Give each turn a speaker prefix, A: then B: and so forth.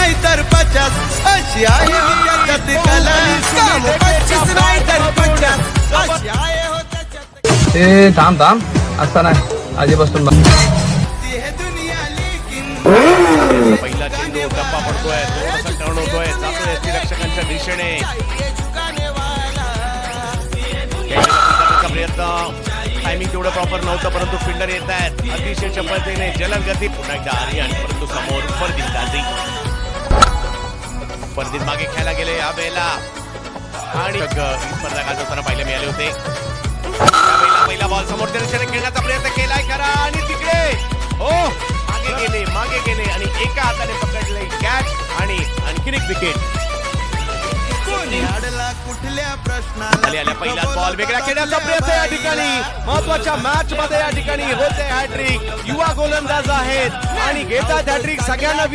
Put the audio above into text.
A: नाही तर 50 अशी आहे हो त्याच्यात कला काम 25 नाही तर 50 अशी आहे हो त्याच्यात
B: ए थांब थांब असता नाही आधीपासून
A: ती है दुनिया लेकिन
C: पहिला चेंडू टप्पा पडतोय थोडासा टर्न होतोय जातोय रक्षकांच्या दिशेने प्रयत्न टायमिंग तेवढं प्रॉपर नव्हतं परंतु फिल्डर येत आहेत अतिशय चपळतेने जलद गती पुन्हा एकदा आर्यन परंतु समोर फरदीन गाझी फरदीन मागे खेळायला गेले या वेळेला आणि स्पर्धा गाजवताना पाहायला मिळाले होते पहिला बॉल समोर दिशेने खेळण्याचा प्रयत्न केलाय खरा आणि तिकडे हो मागे गेले आणि एका हाताने पकडले कॅच आणि आणखीन एक विकेट
A: अडला कुठल्या प्रश्नाला
C: आल्या पहिला बॉल वेगळ्या खेळण्याचा प्रयत्न या ठिकाणी महत्वाच्या मॅच मध्ये या ठिकाणी होते हॅट्रिक युवा गोलंदाज आहेत आणि घेतात हॅट्रिक सगळ्यांना